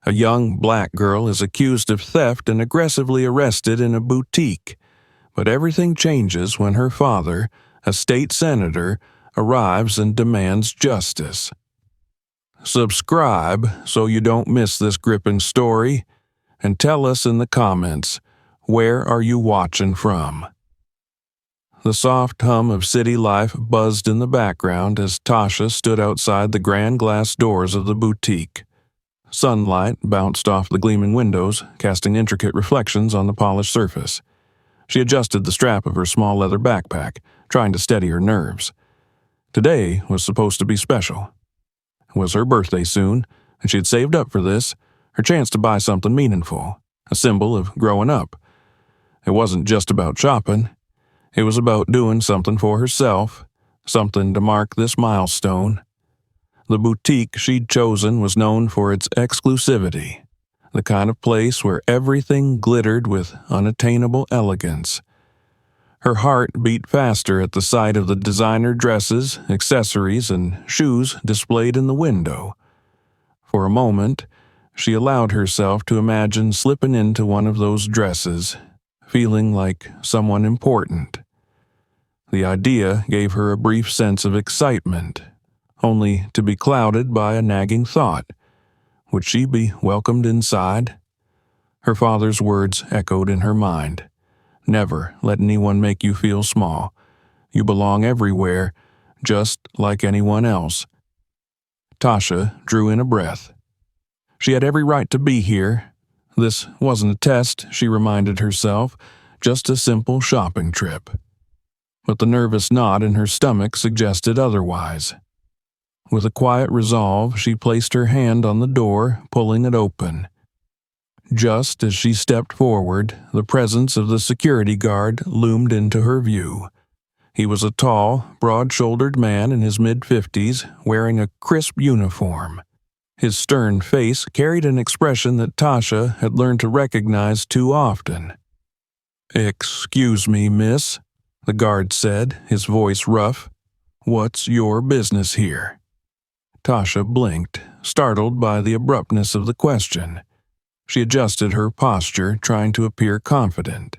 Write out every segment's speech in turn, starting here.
A young black girl is accused of theft and aggressively arrested in a boutique. But everything changes when her father, a state senator, arrives and demands justice. Subscribe so you don't miss this gripping story, and tell us in the comments, where are you watching from? The soft hum of city life buzzed in the background as Tasha stood outside the grand glass doors of the boutique. Sunlight bounced off the gleaming windows, casting intricate reflections on the polished surface. She adjusted the strap of her small leather backpack, trying to steady her nerves. Today was supposed to be special. It was her birthday soon, and she had saved up for this, her chance to buy something meaningful, a symbol of growing up. It wasn't just about shopping. It was about doing something for herself, something to mark this milestone. The boutique she'd chosen was known for its exclusivity, the kind of place where everything glittered with unattainable elegance. Her heart beat faster at the sight of the designer dresses, accessories, and shoes displayed in the window. For a moment, she allowed herself to imagine slipping into one of those dresses, feeling like someone important. The idea gave her a brief sense of excitement, only to be clouded by a nagging thought. Would she be welcomed inside? Her father's words echoed in her mind. Never let anyone make you feel small. You belong everywhere, just like anyone else. Tasha drew in a breath. She had every right to be here. This wasn't a test, she reminded herself, just a simple shopping trip. But the nervous knot in her stomach suggested otherwise. With a quiet resolve, she placed her hand on the door, pulling it open. Just as she stepped forward, the presence of the security guard loomed into her view. He was a tall, broad-shouldered man in his mid-50s, wearing a crisp uniform. His stern face carried an expression that Tasha had learned to recognize too often. "Excuse me, miss," the guard said, his voice rough. "What's your business here?" Tasha blinked, startled by the abruptness of the question. She adjusted her posture, trying to appear confident.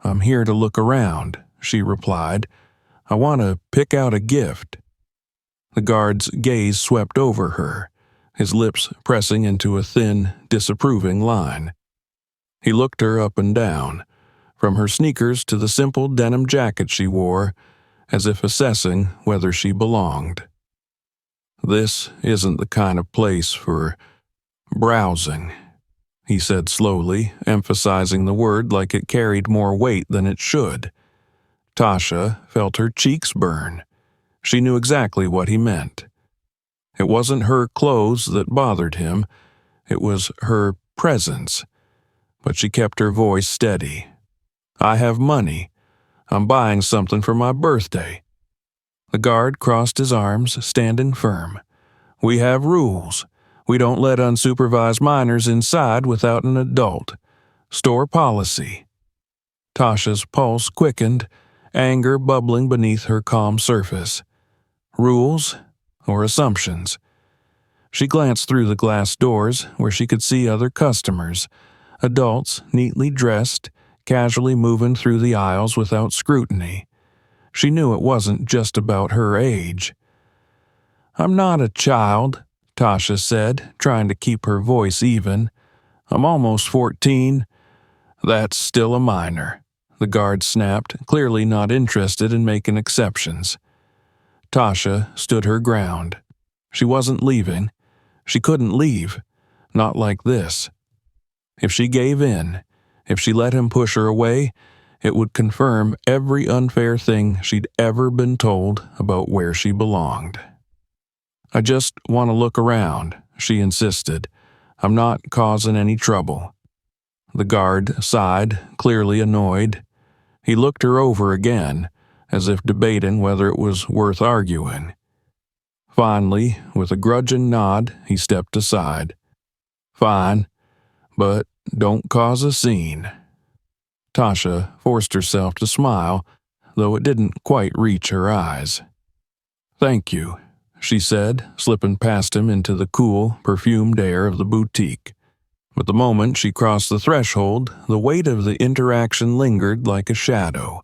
"I'm here to look around," she replied. "I want to pick out a gift." The guard's gaze swept over her, his lips pressing into a thin, disapproving line. He looked her up and down, from her sneakers to the simple denim jacket she wore, as if assessing whether she belonged. "This isn't the kind of place for browsing," he said slowly, emphasizing the word like it carried more weight than it should. Tasha felt her cheeks burn. She knew exactly what he meant. It wasn't her clothes that bothered him, it was her presence. But she kept her voice steady. "I have money. I'm buying something for my birthday." The guard crossed his arms, standing firm. "We have rules. We don't let unsupervised minors inside without an adult. Store policy." Tasha's pulse quickened, anger bubbling beneath her calm surface. Rules or assumptions? She glanced through the glass doors where she could see other customers, adults neatly dressed, casually moving through the aisles without scrutiny. She knew it wasn't just about her age. "I'm not a child," Tasha said, trying to keep her voice even. "I'm almost 14. "That's still a minor," the guard snapped, clearly not interested in making exceptions. Tasha stood her ground. She wasn't leaving. She couldn't leave. Not like this. If she gave in, if she let him push her away, it would confirm every unfair thing she'd ever been told about where she belonged. "I just want to look around," she insisted. "I'm not causing any trouble." The guard sighed, clearly annoyed. He looked her over again, as if debating whether it was worth arguing. Finally, with a grudging nod, he stepped aside. "Fine, but don't cause a scene." Tasha forced herself to smile, though it didn't quite reach her eyes. "Thank you," she said, slipping past him into the cool, perfumed air of the boutique. But the moment she crossed the threshold, the weight of the interaction lingered like a shadow,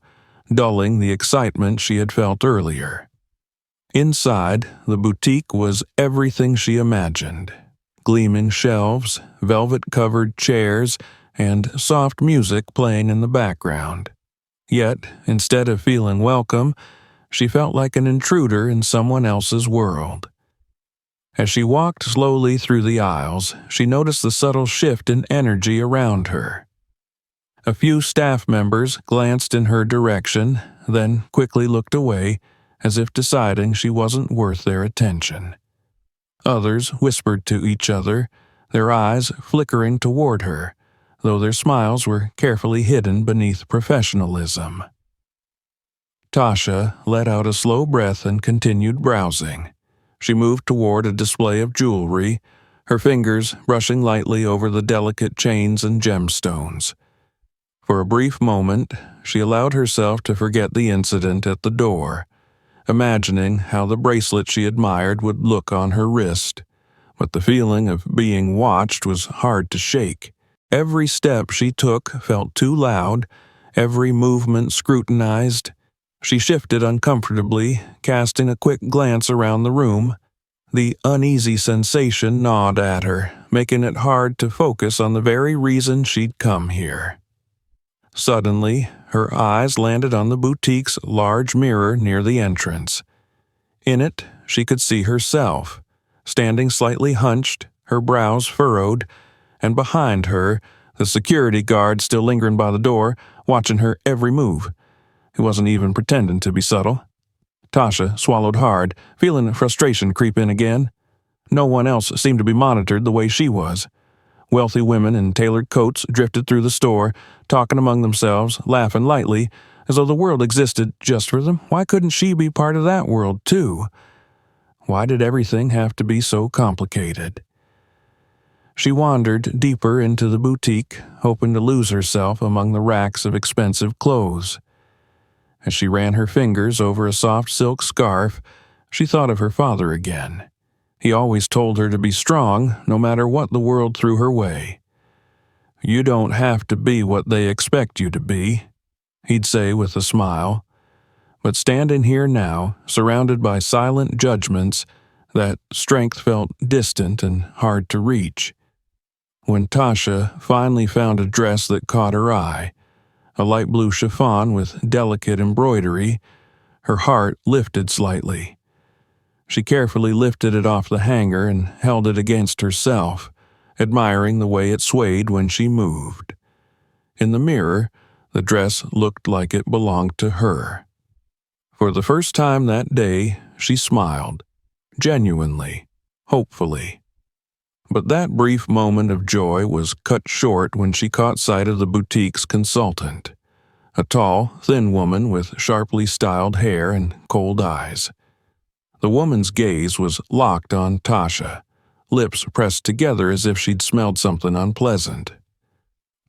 dulling the excitement she had felt earlier. Inside, the boutique was everything she imagined. Gleaming shelves, velvet-covered chairs, and soft music playing in the background. Yet, instead of feeling welcome, she felt like an intruder in someone else's world. As she walked slowly through the aisles, she noticed the subtle shift in energy around her. A few staff members glanced in her direction, then quickly looked away, as if deciding she wasn't worth their attention. Others whispered to each other, their eyes flickering toward her, though their smiles were carefully hidden beneath professionalism. Tasha let out a slow breath and continued browsing. She moved toward a display of jewelry, her fingers brushing lightly over the delicate chains and gemstones. For a brief moment, she allowed herself to forget the incident at the door, imagining how the bracelet she admired would look on her wrist. But the feeling of being watched was hard to shake. Every step she took felt too loud, every movement scrutinized. She shifted uncomfortably, casting a quick glance around the room. The uneasy sensation gnawed at her, making it hard to focus on the very reason she'd come here. Suddenly, her eyes landed on the boutique's large mirror near the entrance. In it, she could see herself, standing slightly hunched, her brows furrowed, and behind her, the security guard still lingering by the door, watching her every move. He wasn't even pretending to be subtle. Tasha swallowed hard, feeling frustration creep in again. No one else seemed to be monitored the way she was. Wealthy women in tailored coats drifted through the store, talking among themselves, laughing lightly, as though the world existed just for them. Why couldn't she be part of that world, too? Why did everything have to be so complicated? She wandered deeper into the boutique, hoping to lose herself among the racks of expensive clothes. As she ran her fingers over a soft silk scarf, she thought of her father again. He always told her to be strong, no matter what the world threw her way. "You don't have to be what they expect you to be," he'd say with a smile. But standing here now, surrounded by silent judgments, that strength felt distant and hard to reach. When Tasha finally found a dress that caught her eye, a light blue chiffon with delicate embroidery, her heart lifted slightly. She carefully lifted it off the hanger and held it against herself, admiring the way it swayed when she moved. In the mirror, the dress looked like it belonged to her. For the first time that day, she smiled, genuinely, hopefully. But that brief moment of joy was cut short when she caught sight of the boutique's consultant, a tall, thin woman with sharply styled hair and cold eyes. The woman's gaze was locked on Tasha, lips pressed together as if she'd smelled something unpleasant.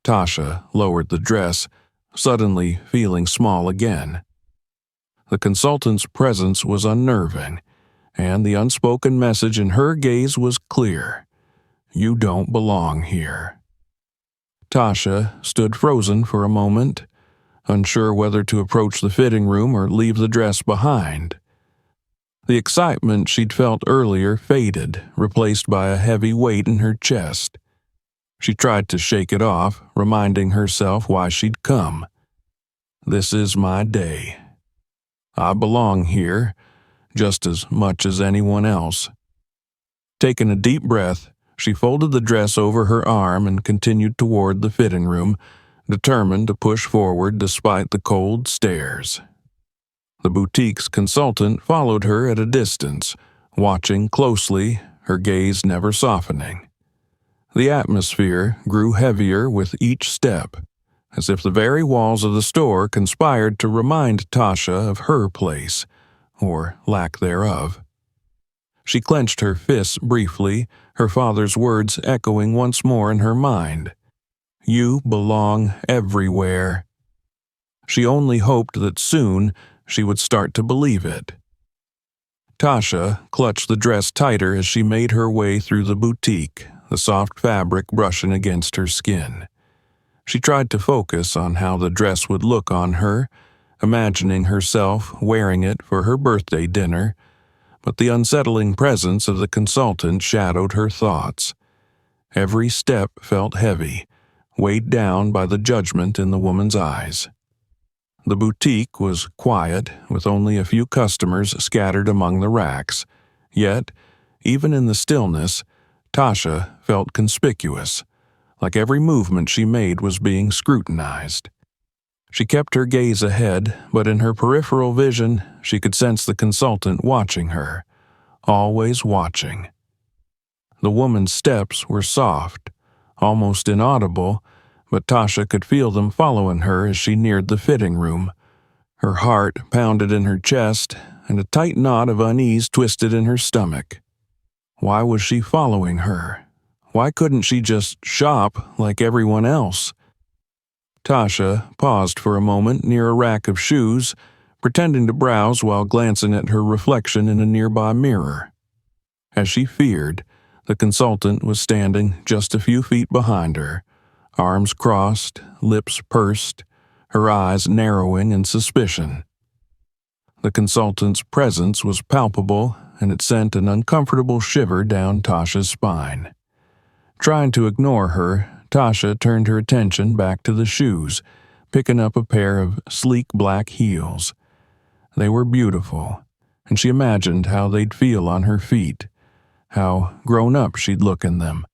Tasha lowered the dress, suddenly feeling small again. The consultant's presence was unnerving, and the unspoken message in her gaze was clear. You don't belong here. Tasha stood frozen for a moment, unsure whether to approach the fitting room or leave the dress behind. The excitement she'd felt earlier faded, replaced by a heavy weight in her chest. She tried to shake it off, reminding herself why she'd come. This is my day. I belong here, just as much as anyone else. Taking a deep breath, she folded the dress over her arm and continued toward the fitting room, determined to push forward despite the cold stares. The boutique's consultant followed her at a distance, watching closely, her gaze never softening. The atmosphere grew heavier with each step, as if the very walls of the store conspired to remind Tasha of her place, or lack thereof. She clenched her fists briefly, her father's words echoing once more in her mind. You belong everywhere. She only hoped that soon she would start to believe it. Tasha clutched the dress tighter as she made her way through the boutique, the soft fabric brushing against her skin. She tried to focus on how the dress would look on her, imagining herself wearing it for her birthday dinner, but the unsettling presence of the consultant shadowed her thoughts. Every step felt heavy, weighed down by the judgment in the woman's eyes. The boutique was quiet, with only a few customers scattered among the racks. Yet, even in the stillness, Tasha felt conspicuous, like every movement she made was being scrutinized. She kept her gaze ahead, but in her peripheral vision, she could sense the consultant watching her, always watching. The woman's steps were soft, almost inaudible, but Tasha could feel them following her as she neared the fitting room. Her heart pounded in her chest, and a tight knot of unease twisted in her stomach. Why was she following her? Why couldn't she just shop like everyone else? Tasha paused for a moment near a rack of shoes, pretending to browse while glancing at her reflection in a nearby mirror. As she feared, the consultant was standing just a few feet behind her, arms crossed, lips pursed, her eyes narrowing in suspicion. The consultant's presence was palpable, and it sent an uncomfortable shiver down Tasha's spine. Trying to ignore her, Tasha turned her attention back to the shoes, picking up a pair of sleek black heels. They were beautiful, and she imagined how they'd feel on her feet, how grown up she'd look in them.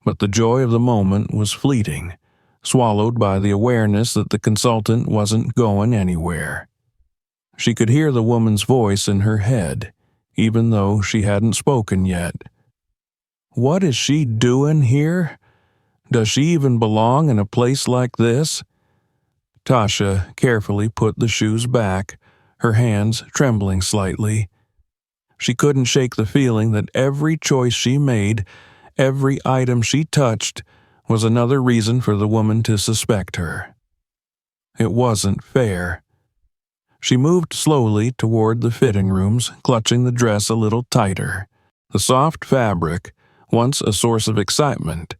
But the joy of the moment was fleeting, swallowed by the awareness that the consultant wasn't going anywhere. She could hear the woman's voice in her head, even though she hadn't spoken yet. What is she doing here? Does she even belong in a place like this? Tasha carefully put the shoes back, her hands trembling slightly. She couldn't shake the feeling that every choice she made, every item she touched, was another reason for the woman to suspect her. It wasn't fair. She moved slowly toward the fitting rooms, clutching the dress a little tighter. The soft fabric, once a source of excitement,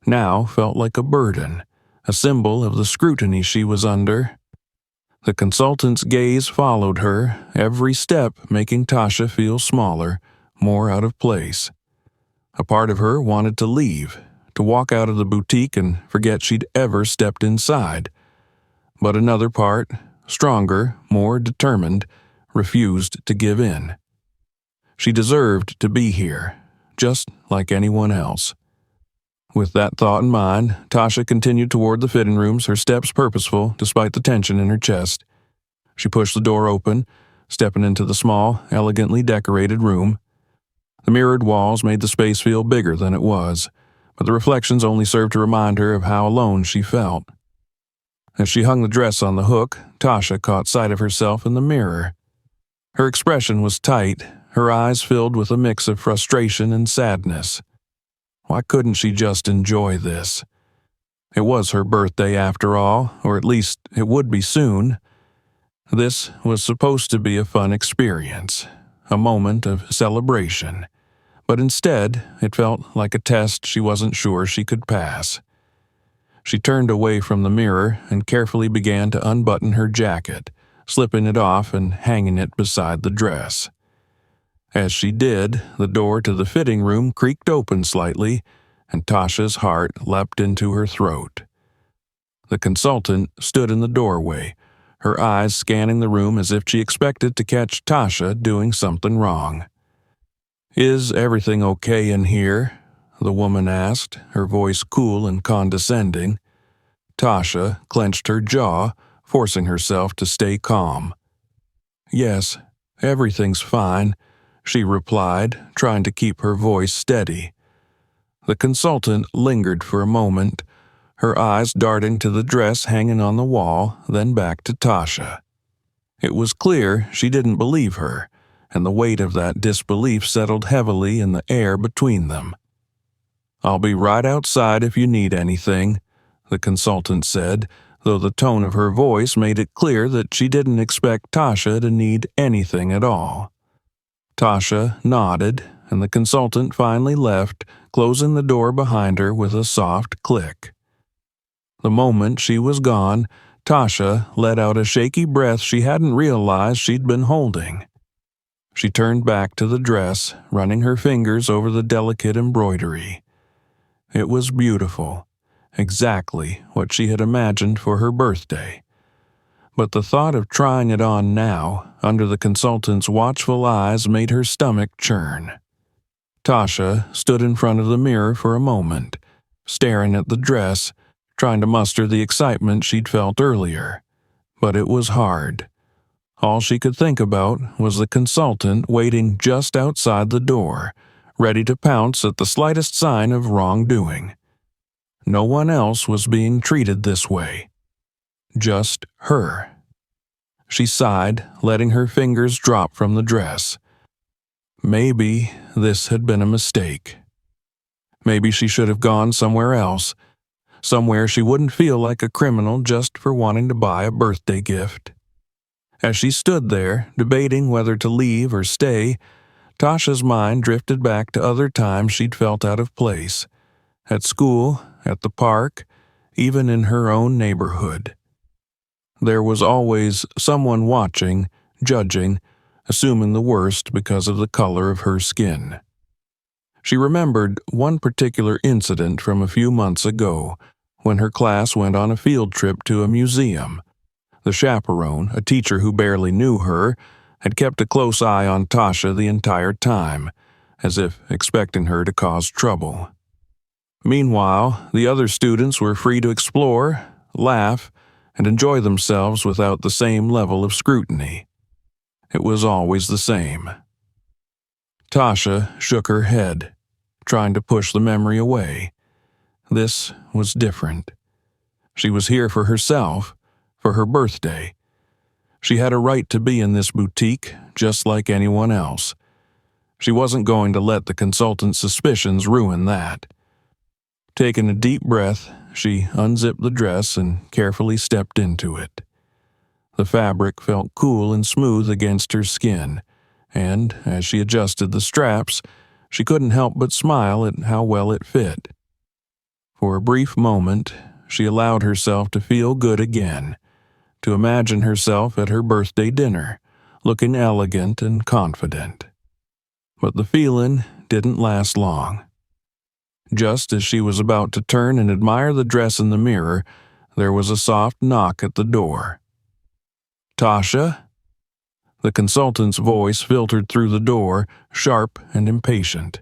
now felt like a burden, a symbol of the scrutiny she was under. The consultant's gaze followed her, every step making Tasha feel smaller, more out of place. A part of her wanted to leave, to walk out of the boutique and forget she'd ever stepped inside. But another part, stronger, more determined, refused to give in. She deserved to be here, just like anyone else. With that thought in mind, Tasha continued toward the fitting rooms, her steps purposeful despite the tension in her chest. She pushed the door open, stepping into the small, elegantly decorated room. The mirrored walls made the space feel bigger than it was, but the reflections only served to remind her of how alone she felt. As she hung the dress on the hook, Tasha caught sight of herself in the mirror. Her expression was tight, her eyes filled with a mix of frustration and sadness. Why couldn't she just enjoy this? It was her birthday after all, or at least it would be soon. This was supposed to be a fun experience, a moment of celebration, but instead it felt like a test she wasn't sure she could pass. She turned away from the mirror and carefully began to unbutton her jacket, slipping it off and hanging it beside the dress. As she did, the door to the fitting room creaked open slightly, and Tasha's heart leapt into her throat. The consultant stood in the doorway, her eyes scanning the room as if she expected to catch Tasha doing something wrong. "Is everything okay in here?" the woman asked, her voice cool and condescending. Tasha clenched her jaw, forcing herself to stay calm. "Yes, everything's fine," she replied, trying to keep her voice steady. The consultant lingered for a moment, her eyes darting to the dress hanging on the wall, then back to Tasha. It was clear she didn't believe her, and the weight of that disbelief settled heavily in the air between them. "I'll be right outside if you need anything," the consultant said, though the tone of her voice made it clear that she didn't expect Tasha to need anything at all. Tasha nodded, and the consultant finally left, closing the door behind her with a soft click. The moment she was gone, Tasha let out a shaky breath she hadn't realized she'd been holding. She turned back to the dress, running her fingers over the delicate embroidery. It was beautiful, exactly what she had imagined for her birthday. But the thought of trying it on now, under the consultant's watchful eyes, made her stomach churn. Tasha stood in front of the mirror for a moment, staring at the dress, trying to muster the excitement she'd felt earlier. But it was hard. All she could think about was the consultant waiting just outside the door, ready to pounce at the slightest sign of wrongdoing. No one else was being treated this way. Just her. She sighed, letting her fingers drop from the dress. Maybe this had been a mistake. Maybe she should have gone somewhere else, somewhere she wouldn't feel like a criminal just for wanting to buy a birthday gift. As she stood there, debating whether to leave or stay, Tasha's mind drifted back to other times she'd felt out of place. At school, at the park, even in her own neighborhood. There was always someone watching, judging, assuming the worst because of the color of her skin. She remembered one particular incident from a few months ago, when her class went on a field trip to a museum. The chaperone, a teacher who barely knew her, had kept a close eye on Tasha the entire time, as if expecting her to cause trouble. Meanwhile, the other students were free to explore, laugh, and enjoy themselves without the same level of scrutiny. It was always the same. Tasha shook her head, trying to push the memory away. This was different. She was here for herself, for her birthday. She had a right to be in this boutique, just like anyone else. She wasn't going to let the consultant's suspicions ruin that. Taking a deep breath, she unzipped the dress and carefully stepped into it. The fabric felt cool and smooth against her skin, and as she adjusted the straps, she couldn't help but smile at how well it fit. For a brief moment, she allowed herself to feel good again, to imagine herself at her birthday dinner, looking elegant and confident. But the feeling didn't last long. Just as she was about to turn and admire the dress in the mirror, there was a soft knock at the door. "Tasha?" The consultant's voice filtered through the door, sharp and impatient.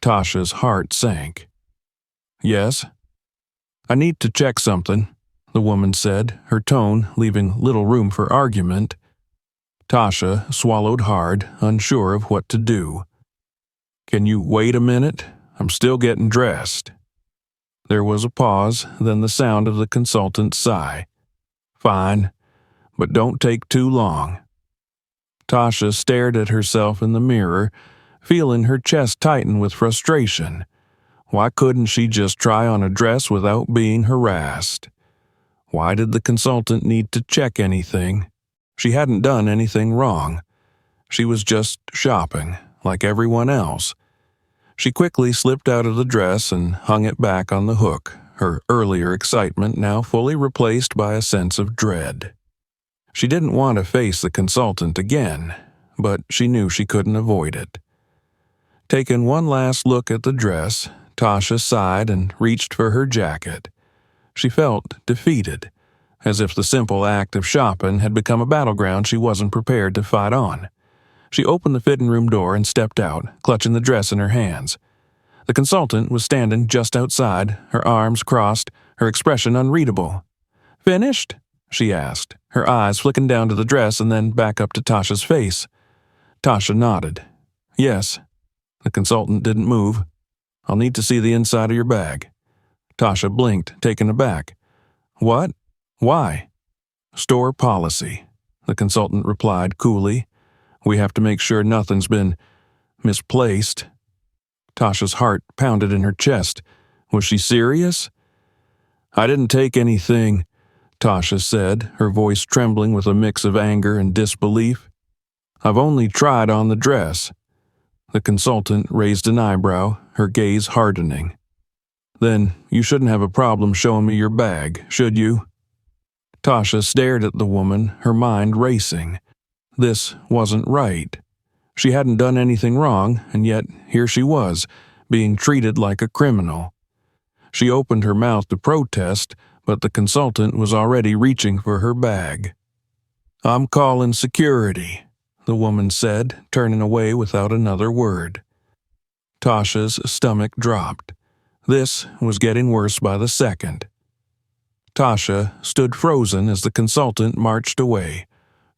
Tasha's heart sank. "Yes?" "I need to check something," the woman said, her tone leaving little room for argument. Tasha swallowed hard, unsure of what to do. "Can you wait a minute? I'm still getting dressed." There was a pause, then the sound of the consultant's sigh. "Fine, but don't take too long." Tasha stared at herself in the mirror, feeling her chest tighten with frustration. Why couldn't she just try on a dress without being harassed? Why did the consultant need to check anything? She hadn't done anything wrong. She was just shopping, like everyone else. She quickly slipped out of the dress and hung it back on the hook, her earlier excitement now fully replaced by a sense of dread. She didn't want to face the consultant again, but she knew she couldn't avoid it. Taking one last look at the dress, Tasha sighed and reached for her jacket. She felt defeated, as if the simple act of shopping had become a battleground she wasn't prepared to fight on. She opened the fitting room door and stepped out, clutching the dress in her hands. The consultant was standing just outside, her arms crossed, her expression unreadable. "Finished?" she asked, her eyes flicking down to the dress and then back up to Tasha's face. Tasha nodded. "Yes." The consultant didn't move. "I'll need to see the inside of your bag." Tasha blinked, taken aback. "What? Why?" "Store policy," the consultant replied coolly. "We have to make sure nothing's been misplaced." Tasha's heart pounded in her chest. Was she serious? "I didn't take anything," Tasha said, her voice trembling with a mix of anger and disbelief. "I've only tried on the dress." The consultant raised an eyebrow, her gaze hardening. "Then you shouldn't have a problem showing me your bag, should you?" Tasha stared at the woman, her mind racing. This wasn't right. She hadn't done anything wrong, and yet here she was, being treated like a criminal. She opened her mouth to protest, but the consultant was already reaching for her bag. "I'm calling security," the woman said, turning away without another word. Tasha's stomach dropped. This was getting worse by the second. Tasha stood frozen as the consultant marched away,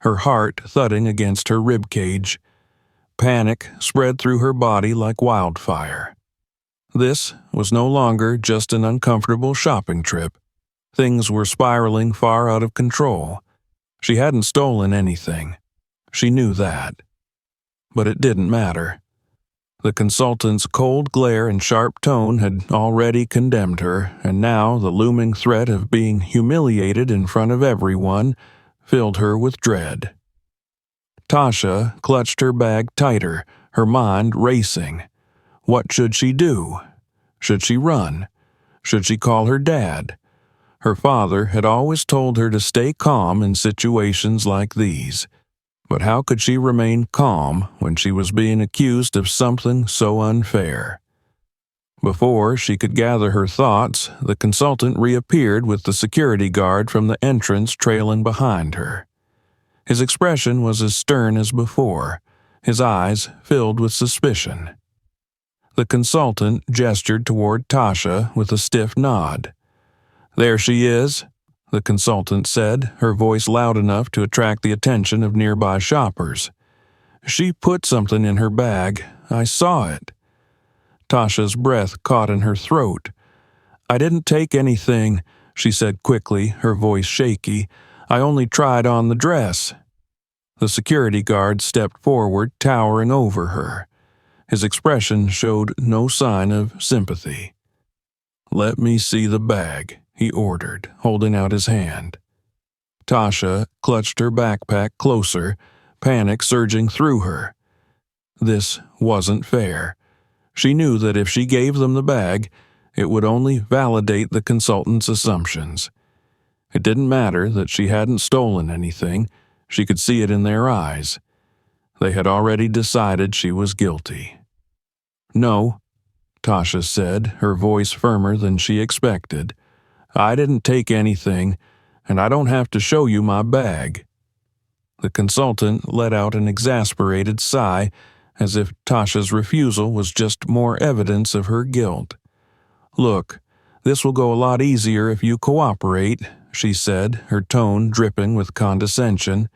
her heart thudding against her ribcage. Panic spread through her body like wildfire. This was no longer just an uncomfortable shopping trip. Things were spiraling far out of control. She hadn't stolen anything. She knew that. But it didn't matter. The consultant's cold glare and sharp tone had already condemned her, and now the looming threat of being humiliated in front of everyone filled her with dread. Tasha clutched her bag tighter, her mind racing. What should she do? Should she run? Should she call her dad? Her father had always told her to stay calm in situations like these. But how could she remain calm when she was being accused of something so unfair? Before she could gather her thoughts, the consultant reappeared with the security guard from the entrance trailing behind her. His expression was as stern as before, his eyes filled with suspicion. The consultant gestured toward Tasha with a stiff nod. "There she is," the consultant said, her voice loud enough to attract the attention of nearby shoppers. "She put something in her bag. I saw it." Tasha's breath caught in her throat. "I didn't take anything," she said quickly, her voice shaky. "I only tried on the dress." The security guard stepped forward, towering over her. His expression showed no sign of sympathy. "Let me see the bag," he ordered, holding out his hand. Tasha clutched her backpack closer, panic surging through her. This wasn't fair. She knew that if she gave them the bag, it would only validate the consultant's assumptions. It didn't matter that she hadn't stolen anything. She could see it in their eyes. They had already decided she was guilty. "No," Tasha said, her voice firmer than she expected. "I didn't take anything, and I don't have to show you my bag." The consultant let out an exasperated sigh, as if Tasha's refusal was just more evidence of her guilt. "Look, this will go a lot easier if you cooperate," she said, her tone dripping with condescension.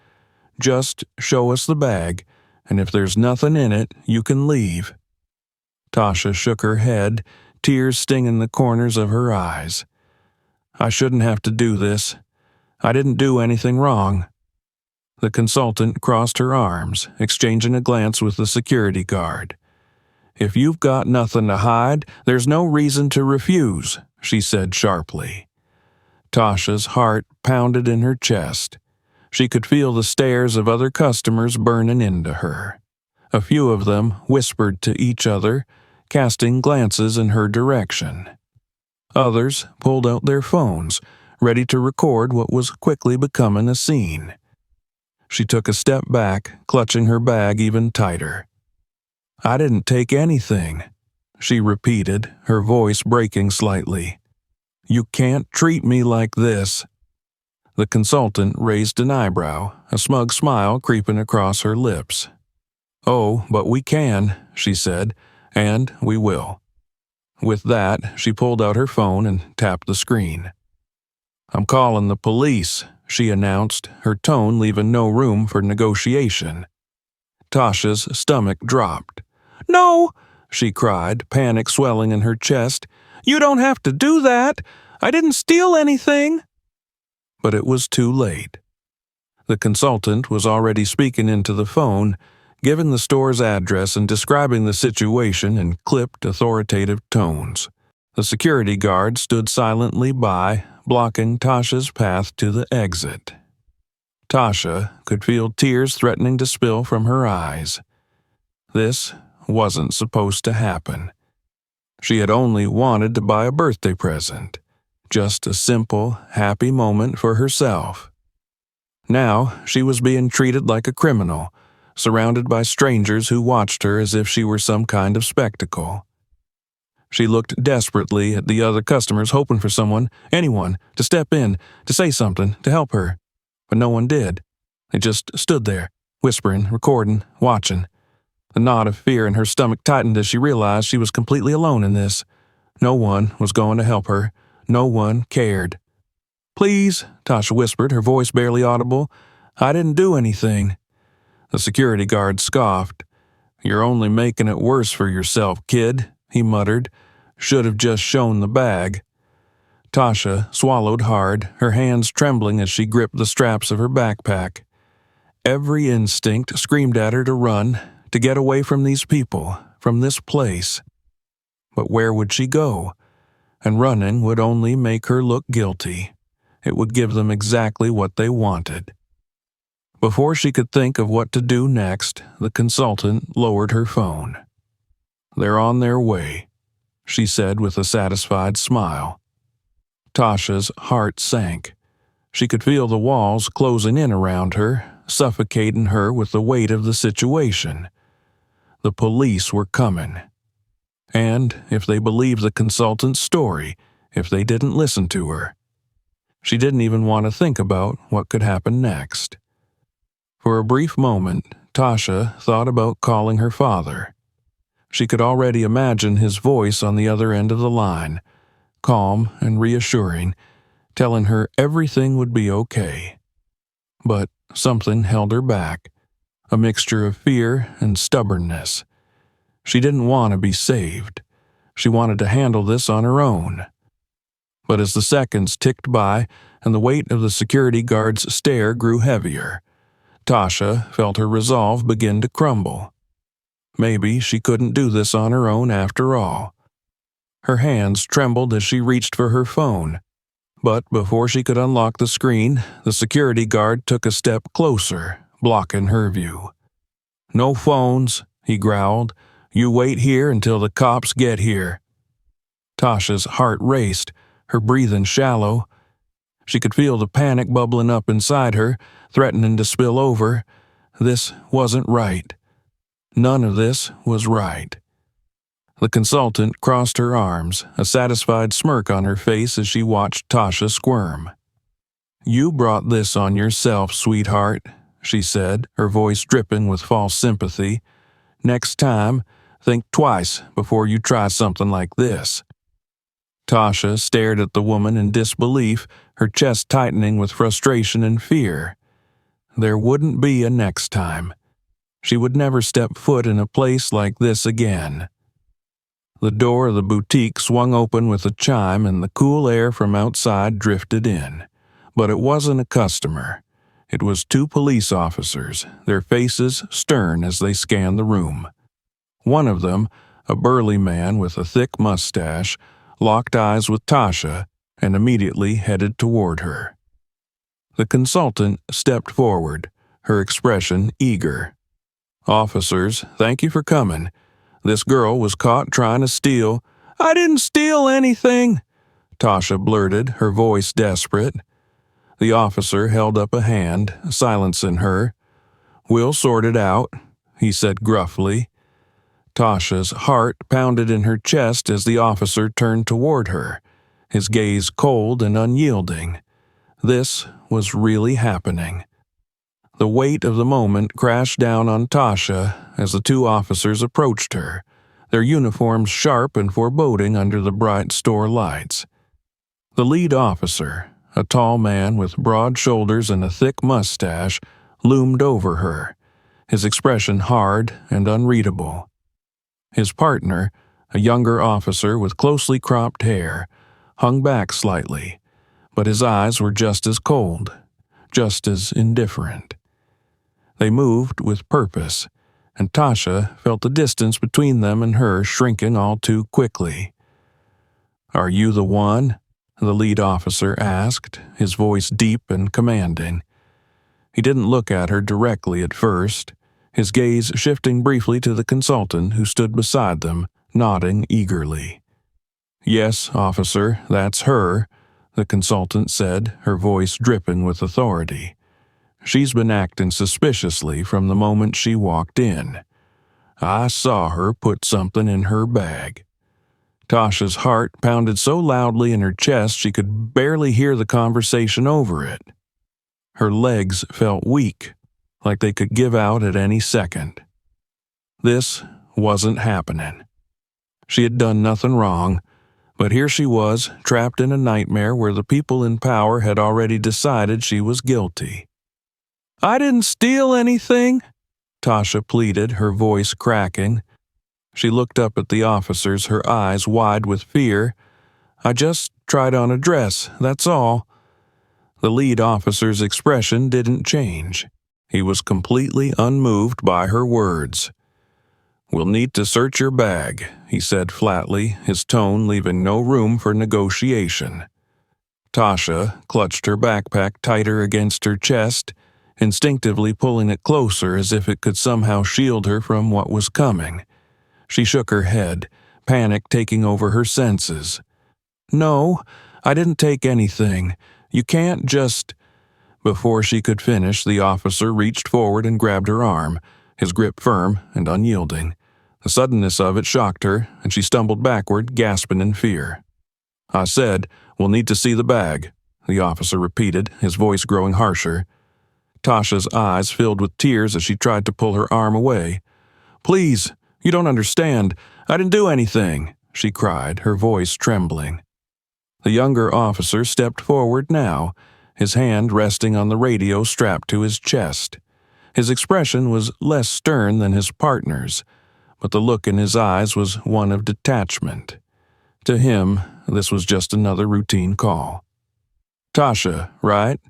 "Just show us the bag, and if there's nothing in it, you can leave." Tasha shook her head, tears stinging the corners of her eyes. "I shouldn't have to do this. I didn't do anything wrong." The consultant crossed her arms, exchanging a glance with the security guard. "If you've got nothing to hide, there's no reason to refuse," she said sharply. Tasha's heart pounded in her chest. She could feel the stares of other customers burning into her. A few of them whispered to each other, casting glances in her direction. Others pulled out their phones, ready to record what was quickly becoming a scene. She took a step back, clutching her bag even tighter. "I didn't take anything," she repeated, her voice breaking slightly. "You can't treat me like this." The consultant raised an eyebrow, a smug smile creeping across her lips. "Oh, but we can," she said, "and we will." With that, she pulled out her phone and tapped the screen. "I'm calling the police," she announced, her tone leaving no room for negotiation. Tasha's stomach dropped. "No!" she cried, panic swelling in her chest. "You don't have to do that! I didn't steal anything!" But it was too late. The consultant was already speaking into the phone, giving the store's address and describing the situation in clipped, authoritative tones. The security guard stood silently by, blocking Tasha's path to the exit. Tasha could feel tears threatening to spill from her eyes. This wasn't supposed to happen. She had only wanted to buy a birthday present, just a simple, happy moment for herself. Now she was being treated like a criminal, surrounded by strangers who watched her as if she were some kind of spectacle. She looked desperately at the other customers, hoping for someone, anyone, to step in, to say something, to help her. But no one did. They just stood there, whispering, recording, watching. The knot of fear in her stomach tightened as she realized she was completely alone in this. No one was going to help her. No one cared. "Please," Tasha whispered, her voice barely audible. "I didn't do anything." The security guard scoffed. "You're only making it worse for yourself, kid," he muttered. "Should have just shown the bag." Tasha swallowed hard, her hands trembling as she gripped the straps of her backpack. Every instinct screamed at her to run, to get away from these people, from this place. But where would she go? And running would only make her look guilty. It would give them exactly what they wanted. Before she could think of what to do next, the consultant lowered her phone. "They're on their way," she said with a satisfied smile. Tasha's heart sank. She could feel the walls closing in around her, suffocating her with the weight of the situation. The police were coming. And if they believed the consultant's story, if they didn't listen to her, she didn't even want to think about what could happen next. For a brief moment, Tasha thought about calling her father. She could already imagine his voice on the other end of the line, calm and reassuring, telling her everything would be okay. But something held her back, a mixture of fear and stubbornness. She didn't want to be saved. She wanted to handle this on her own. But as the seconds ticked by and the weight of the security guard's stare grew heavier, Tasha felt her resolve begin to crumble. Maybe she couldn't do this on her own after all. Her hands trembled as she reached for her phone. But before she could unlock the screen, the security guard took a step closer, blocking her view. "No phones," he growled. "You wait here until the cops get here." Tasha's heart raced, her breathing shallow. She could feel the panic bubbling up inside her, threatening to spill over. This wasn't right. None of this was right. The consultant crossed her arms, a satisfied smirk on her face as she watched Tasha squirm. "You brought this on yourself, sweetheart," she said, her voice dripping with false sympathy. "Next time, think twice before you try something like this." Tasha stared at the woman in disbelief, her chest tightening with frustration and fear. There wouldn't be a next time. She would never step foot in a place like this again. The door of the boutique swung open with a chime and the cool air from outside drifted in. But it wasn't a customer. It was two police officers, their faces stern as they scanned the room. One of them, a burly man with a thick mustache, locked eyes with Tasha and immediately headed toward her. The consultant stepped forward, her expression eager. "Officers, thank you for coming. This girl was caught trying to steal—" "I didn't steal anything," Tasha blurted, her voice desperate. The officer held up a hand, silencing her. "We'll sort it out," he said gruffly. Tasha's heart pounded in her chest as the officer turned toward her, his gaze cold and unyielding. This was really happening. The weight of the moment crashed down on Tasha as the two officers approached her, their uniforms sharp and foreboding under the bright store lights. The lead officer, a tall man with broad shoulders and a thick mustache, loomed over her, his expression hard and unreadable. His partner, a younger officer with closely cropped hair, hung back slightly, but his eyes were just as cold, just as indifferent. They moved with purpose, and Tasha felt the distance between them and her shrinking all too quickly. "Are you the one?" the lead officer asked, his voice deep and commanding. He didn't look at her directly at first. his gaze shifting briefly to the consultant who stood beside them, nodding eagerly. "Yes, officer, that's her," the consultant said, her voice dripping with authority. "She's been acting suspiciously from the moment she walked in. I saw her put something in her bag." Tasha's heart pounded so loudly in her chest she could barely hear the conversation over it. Her legs felt weak, like they could give out at any second. This wasn't happening. She had done nothing wrong, but here she was, trapped in a nightmare where the people in power had already decided she was guilty. "I didn't steal anything," Tasha pleaded, her voice cracking. She looked up at the officers, her eyes wide with fear. "I just tried on a dress, that's all." The lead officer's expression didn't change. He was completely unmoved by her words. "We'll need to search your bag," he said flatly, his tone leaving no room for negotiation. Tasha clutched her backpack tighter against her chest, instinctively pulling it closer as if it could somehow shield her from what was coming. She shook her head, panic taking over her senses. "No, I didn't take anything. You can't just—" Before she could finish, the officer reached forward and grabbed her arm, his grip firm and unyielding. The suddenness of it shocked her, and she stumbled backward, gasping in fear. "I said, we'll need to see the bag," the officer repeated, his voice growing harsher. Tasha's eyes filled with tears as she tried to pull her arm away. "Please, you don't understand. I didn't do anything," she cried, her voice trembling. The younger officer stepped forward now, his hand resting on the radio strapped to his chest. His expression was less stern than his partner's, but the look in his eyes was one of detachment. To him, this was just another routine call. "Tasha, right?"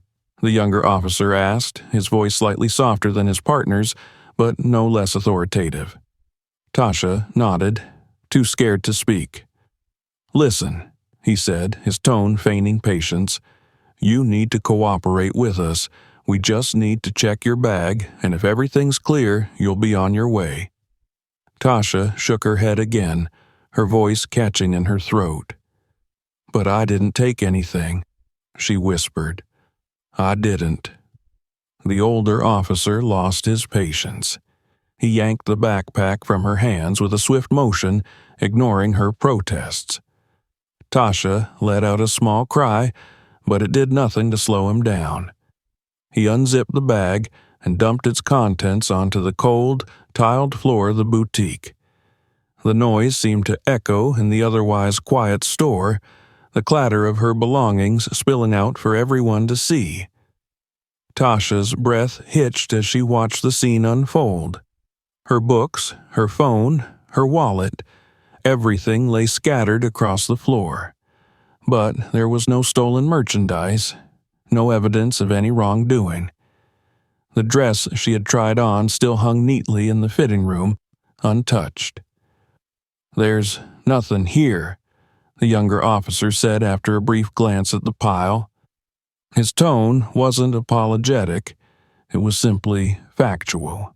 the younger officer asked, his voice slightly softer than his partner's, but no less authoritative. Tasha nodded, too scared to speak. "Listen," he said, his tone feigning patience. "You need to cooperate with us. We just need to check your bag, and if everything's clear, you'll be on your way." Tasha shook her head again, her voice catching in her throat. "But I didn't take anything," she whispered. "I didn't." The older officer lost his patience. He yanked the backpack from her hands with a swift motion, ignoring her protests. Tasha let out a small cry, but it did nothing to slow him down. He unzipped the bag and dumped its contents onto the cold, tiled floor of the boutique. The noise seemed to echo in the otherwise quiet store, the clatter of her belongings spilling out for everyone to see. Tasha's breath hitched as she watched the scene unfold. Her books, her phone, her wallet, everything lay scattered across the floor. But there was no stolen merchandise, no evidence of any wrongdoing. The dress she had tried on still hung neatly in the fitting room, untouched. "There's nothing here," the younger officer said after a brief glance at the pile. His tone wasn't apologetic, it was simply factual.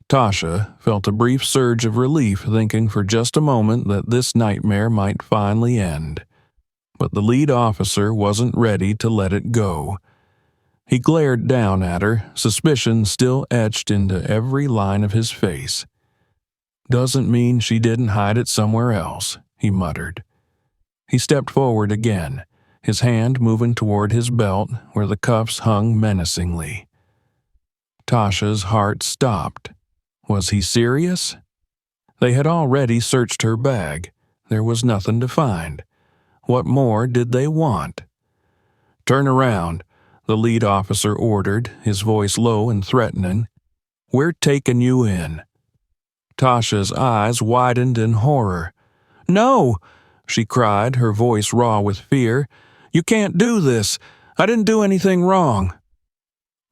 Tasha felt a brief surge of relief, thinking for just a moment that this nightmare might finally end. But the lead officer wasn't ready to let it go. He glared down at her, suspicion still etched into every line of his face. "Doesn't mean she didn't hide it somewhere else," he muttered. He stepped forward again, his hand moving toward his belt where the cuffs hung menacingly. Tasha's heart stopped. Was he serious? They had already searched her bag. There was nothing to find. What more did they want? "Turn around," the lead officer ordered, his voice low and threatening. "We're taking you in." Tasha's eyes widened in horror. "No!" she cried, her voice raw with fear. "You can't do this. I didn't do anything wrong."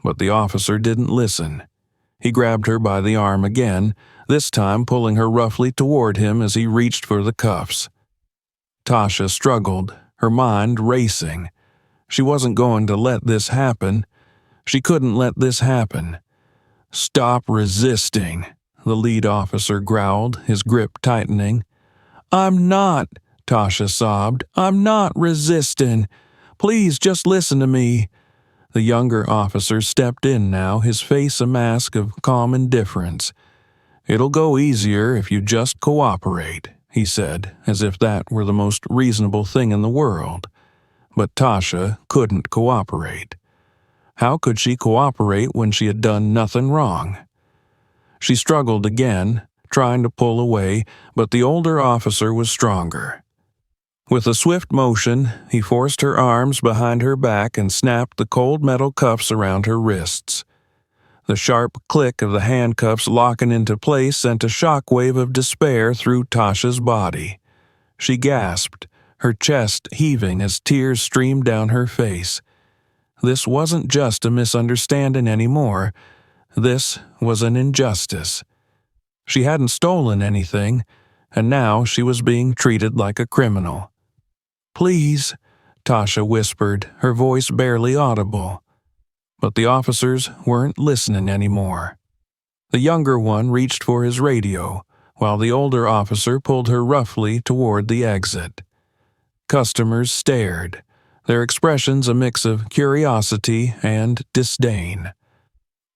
But the officer didn't listen. He grabbed her by the arm again, this time pulling her roughly toward him as he reached for the cuffs. Tasha struggled, her mind racing. She wasn't going to let this happen. She couldn't let this happen. "Stop resisting," the lead officer growled, his grip tightening. "I'm not," Tasha sobbed. "I'm not resisting. Please just listen to me." The younger officer stepped in now, his face a mask of calm indifference. "It'll go easier if you just cooperate," he said, as if that were the most reasonable thing in the world. But Tasha couldn't cooperate. How could she cooperate when she had done nothing wrong? She struggled again, trying to pull away, but the older officer was stronger. With a swift motion, he forced her arms behind her back and snapped the cold metal cuffs around her wrists. The sharp click of the handcuffs locking into place sent a shockwave of despair through Tasha's body. She gasped, her chest heaving as tears streamed down her face. This wasn't just a misunderstanding anymore. This was an injustice. She hadn't stolen anything, and now she was being treated like a criminal. "Please," Tasha whispered, her voice barely audible. But the officers weren't listening anymore. The younger one reached for his radio, while the older officer pulled her roughly toward the exit. Customers stared, their expressions a mix of curiosity and disdain.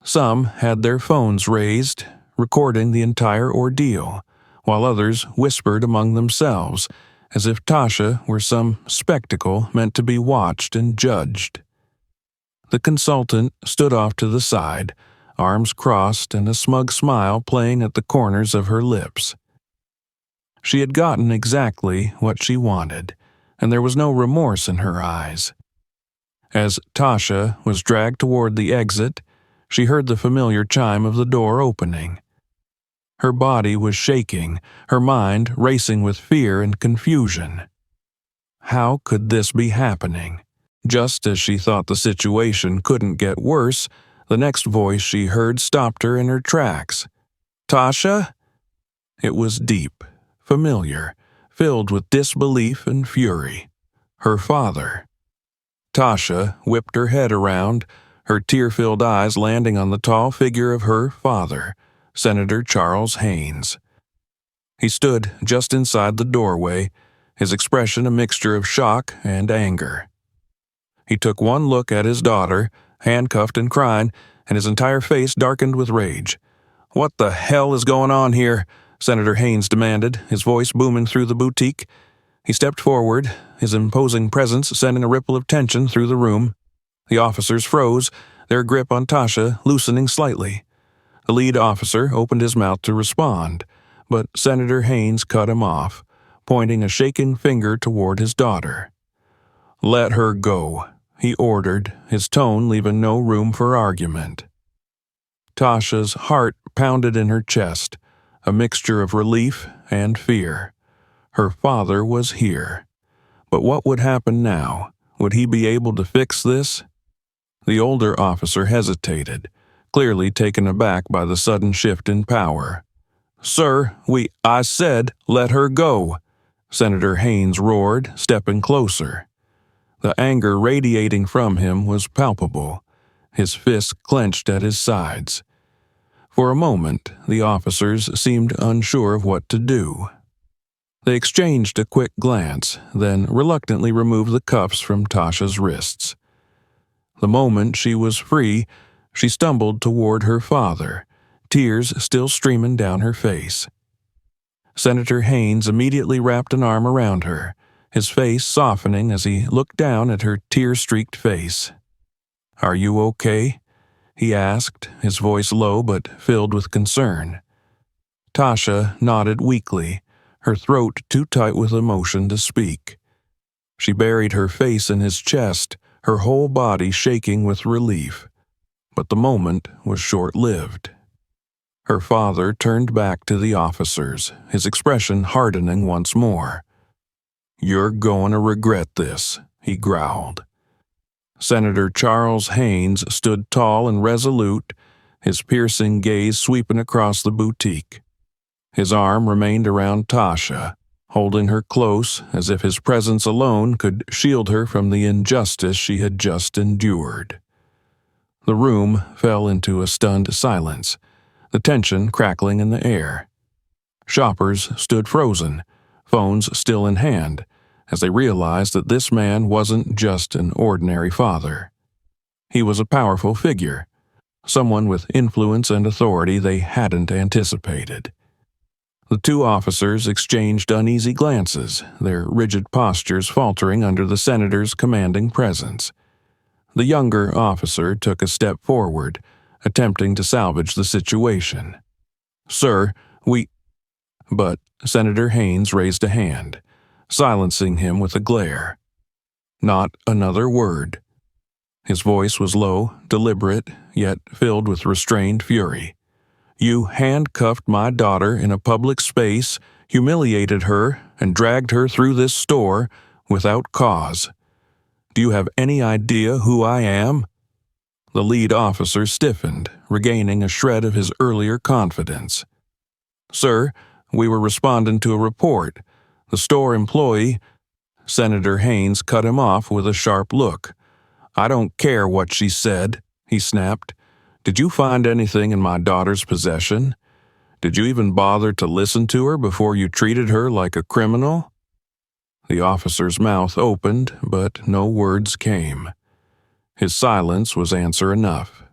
Some had their phones raised, recording the entire ordeal, while others whispered among themselves, as if Tasha were some spectacle meant to be watched and judged. The consultant stood off to the side, arms crossed and a smug smile playing at the corners of her lips. She had gotten exactly what she wanted, and there was no remorse in her eyes. As Tasha was dragged toward the exit, she heard the familiar chime of the door opening. Her body was shaking, her mind racing with fear and confusion. How could this be happening? Just as she thought the situation couldn't get worse, the next voice she heard stopped her in her tracks. "Tasha?" It was deep, familiar, filled with disbelief and fury. Her father. Tasha whipped her head around, her tear-filled eyes landing on the tall figure of her father, Senator Charles Haynes. He stood just inside the doorway, his expression a mixture of shock and anger. He took one look at his daughter, handcuffed and crying, and his entire face darkened with rage. "What the hell is going on here?" Senator Haynes demanded, his voice booming through the boutique. He stepped forward, his imposing presence sending a ripple of tension through the room. The officers froze, their grip on Tasha loosening slightly. The lead officer opened his mouth to respond, but Senator Haynes cut him off, pointing a shaking finger toward his daughter. "Let her go," he ordered, his tone leaving no room for argument. Tasha's heart pounded in her chest, a mixture of relief and fear. Her father was here. But what would happen now? Would he be able to fix this? The older officer hesitated, clearly taken aback by the sudden shift in power. "Sir, I said let her go," Senator Haynes roared, stepping closer. The anger radiating from him was palpable, his fists clenched at his sides. For a moment, the officers seemed unsure of what to do. They exchanged a quick glance, then reluctantly removed the cuffs from Tasha's wrists. The moment she was free, she stumbled toward her father, tears still streaming down her face. Senator Haynes immediately wrapped an arm around her, his face softening as he looked down at her tear-streaked face. "Are you okay?" he asked, his voice low but filled with concern. Tasha nodded weakly, her throat too tight with emotion to speak. She buried her face in his chest, her whole body shaking with relief. But the moment was short-lived. Her father turned back to the officers, his expression hardening once more. "You're going to regret this," he growled. Senator Charles Haynes stood tall and resolute, his piercing gaze sweeping across the boutique. His arm remained around Tasha, holding her close as if his presence alone could shield her from the injustice she had just endured. The room fell into a stunned silence, the tension crackling in the air. Shoppers stood frozen, phones still in hand, as they realized that this man wasn't just an ordinary father. He was a powerful figure, someone with influence and authority they hadn't anticipated. The two officers exchanged uneasy glances, their rigid postures faltering under the senator's commanding presence. The younger officer took a step forward, attempting to salvage the situation. "Sir, we—" But Senator Haynes raised a hand, silencing him with a glare. Not another word. His voice was low, deliberate, yet filled with restrained fury. "You handcuffed my daughter in a public space, humiliated her, and dragged her through this store without cause. Do you have any idea who I am?" The lead officer stiffened, regaining a shred of his earlier confidence. "Sir, we were responding to a report. The store employee—" Senator Haynes cut him off with a sharp look. "I don't care what she said," he snapped. "Did you find anything in my daughter's possession? Did you even bother to listen to her before you treated her like a criminal?" The officer's mouth opened, but no words came. His silence was answer enough.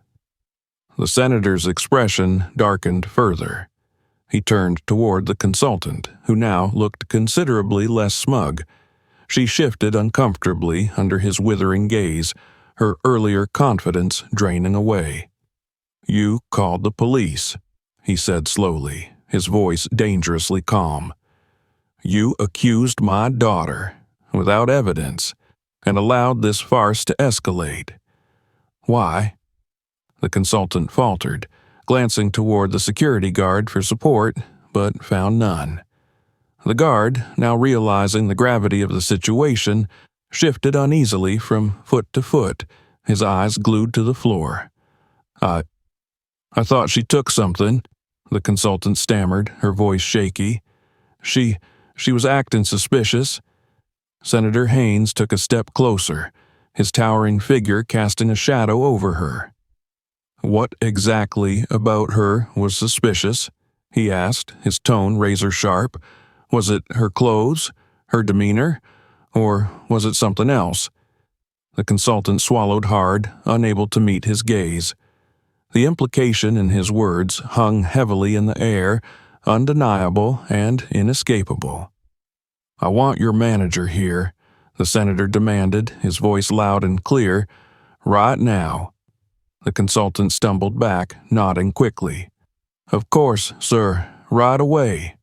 The senator's expression darkened further. He turned toward the consultant, who now looked considerably less smug. She shifted uncomfortably under his withering gaze, her earlier confidence draining away. "You called the police," he said slowly, his voice dangerously calm. "You accused my daughter, without evidence, and allowed this farce to escalate. Why?" The consultant faltered, glancing toward the security guard for support, but found none. The guard, now realizing the gravity of the situation, shifted uneasily from foot to foot, his eyes glued to the floor. I thought she took something," the consultant stammered, her voice shaky. She was acting suspicious." Senator Haynes took a step closer, his towering figure casting a shadow over her. "What exactly about her was suspicious?" he asked, his tone razor-sharp. "Was it her clothes, her demeanor, or was it something else?" The consultant swallowed hard, unable to meet his gaze. The implication in his words hung heavily in the air, undeniable and inescapable. "I want your manager here," the senator demanded, his voice loud and clear. "Right now." The consultant stumbled back, nodding quickly. "Of course, sir, right away."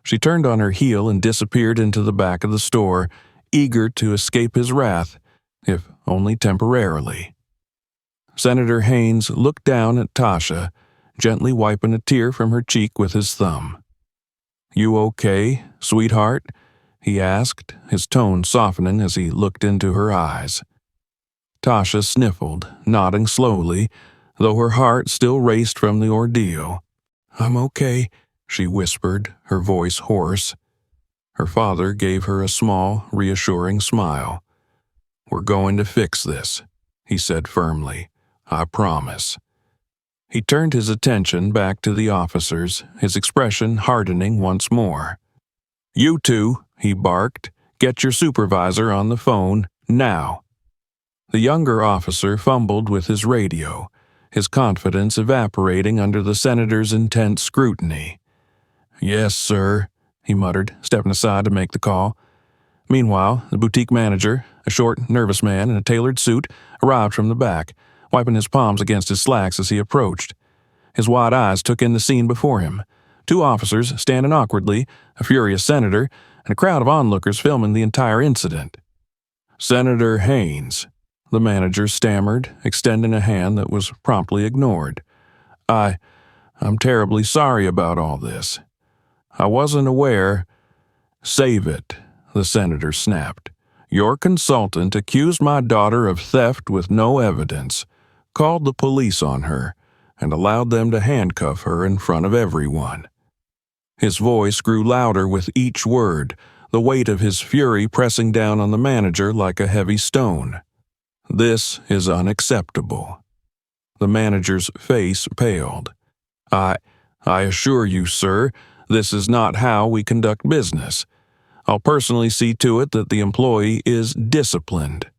She turned on her heel and disappeared into the back of the store, eager to escape his wrath, if only temporarily. Senator Haynes looked down at Tasha, gently wiping a tear from her cheek with his thumb. "You okay, sweetheart?" he asked, his tone softening as he looked into her eyes. Tasha sniffled, nodding slowly, though her heart still raced from the ordeal. "I'm okay," she whispered, her voice hoarse. Her father gave her a small, reassuring smile. "We're going to fix this," he said firmly. "I promise." He turned his attention back to the officers, his expression hardening once more. "You two," he barked, "get your supervisor on the phone, now." The younger officer fumbled with his radio, his confidence evaporating under the senator's intense scrutiny. "Yes, sir," he muttered, stepping aside to make the call. Meanwhile, the boutique manager, a short, nervous man in a tailored suit, arrived from the back, wiping his palms against his slacks as he approached. His wide eyes took in the scene before him. Two officers standing awkwardly, a furious senator, and a crowd of onlookers filming the entire incident. "Senator Haynes," the manager stammered, extending a hand that was promptly ignored. I'm terribly sorry about all this. I wasn't aware." "Save it," the senator snapped. "Your consultant accused my daughter of theft with no evidence, called the police on her, and allowed them to handcuff her in front of everyone." His voice grew louder with each word, the weight of his fury pressing down on the manager like a heavy stone. "This is unacceptable." The manager's face paled. I assure you, sir, this is not how we conduct business. I'll personally see to it that the employee is disciplined."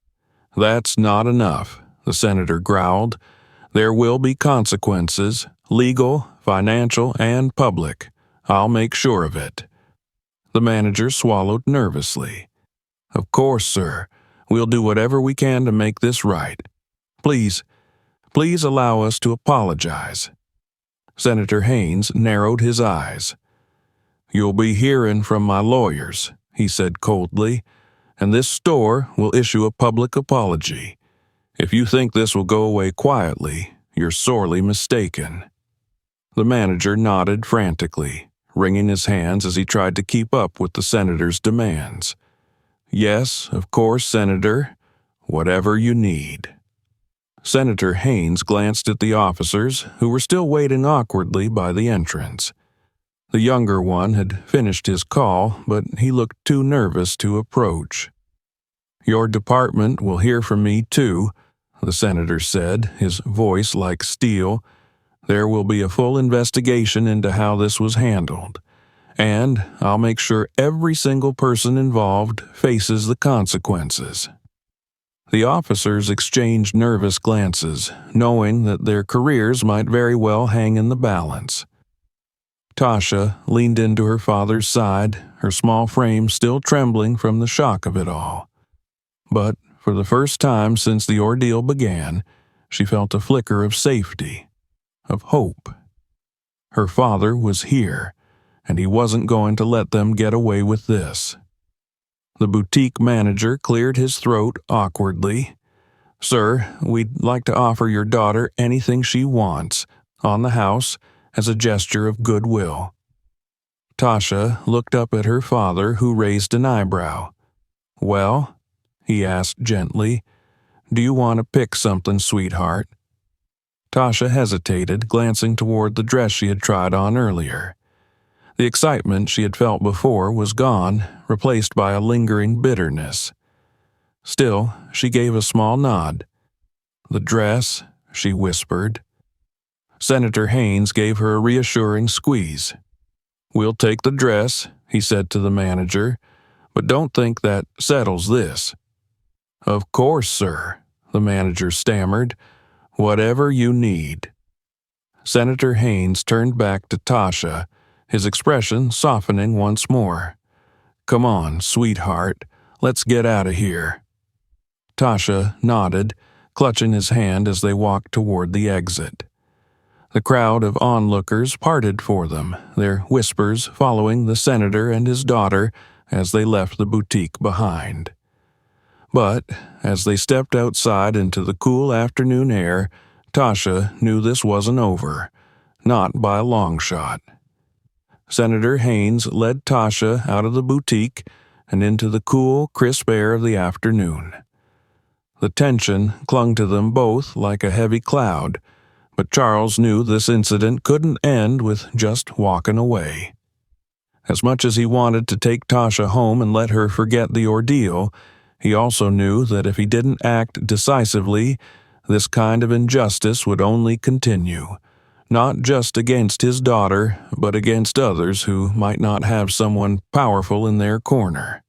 "That's not enough," the senator growled. "There will be consequences, legal, financial, and public. I'll make sure of it." The manager swallowed nervously. "Of course, sir. We'll do whatever we can to make this right. Please allow us to apologize." Senator Haynes narrowed his eyes. "You'll be hearing from my lawyers," he said coldly, "and this store will issue a public apology. If you think this will go away quietly, you're sorely mistaken." The manager nodded frantically, wringing his hands as he tried to keep up with the senator's demands. "Yes, of course, Senator. Whatever you need." Senator Haynes glanced at the officers, who were still waiting awkwardly by the entrance. The younger one had finished his call, but he looked too nervous to approach. "Your department will hear from me, too," the senator said, his voice like steel. "There will be a full investigation into how this was handled, and I'll make sure every single person involved faces the consequences." The officers exchanged nervous glances, knowing that their careers might very well hang in the balance. Tasha leaned into her father's side, her small frame still trembling from the shock of it all. But for the first time since the ordeal began, she felt a flicker of safety, of hope. Her father was here, and he wasn't going to let them get away with this. The boutique manager cleared his throat awkwardly. "Sir, we'd like to offer your daughter anything she wants on the house as a gesture of goodwill." Tasha looked up at her father, who raised an eyebrow. "Well?" he asked gently. "Do you want to pick something, sweetheart?" Tasha hesitated, glancing toward the dress she had tried on earlier. The excitement she had felt before was gone, replaced by a lingering bitterness. Still, she gave a small nod. "The dress," she whispered. Senator Haynes gave her a reassuring squeeze. "We'll take the dress," he said to the manager, "but don't think that settles this." "Of course, sir," the manager stammered. "Whatever you need." Senator Haynes turned back to Tasha, his expression softening once more. "Come on, sweetheart, let's get out of here." Tasha nodded, clutching his hand as they walked toward the exit. The crowd of onlookers parted for them, their whispers following the senator and his daughter as they left the boutique behind. But as they stepped outside into the cool afternoon air, Tasha knew this wasn't over, not by a long shot. Senator Haynes led Tasha out of the boutique and into the cool, crisp air of the afternoon. The tension clung to them both like a heavy cloud, but Charles knew this incident couldn't end with just walking away. As much as he wanted to take Tasha home and let her forget the ordeal, he also knew that if he didn't act decisively, this kind of injustice would only continue, not just against his daughter, but against others who might not have someone powerful in their corner.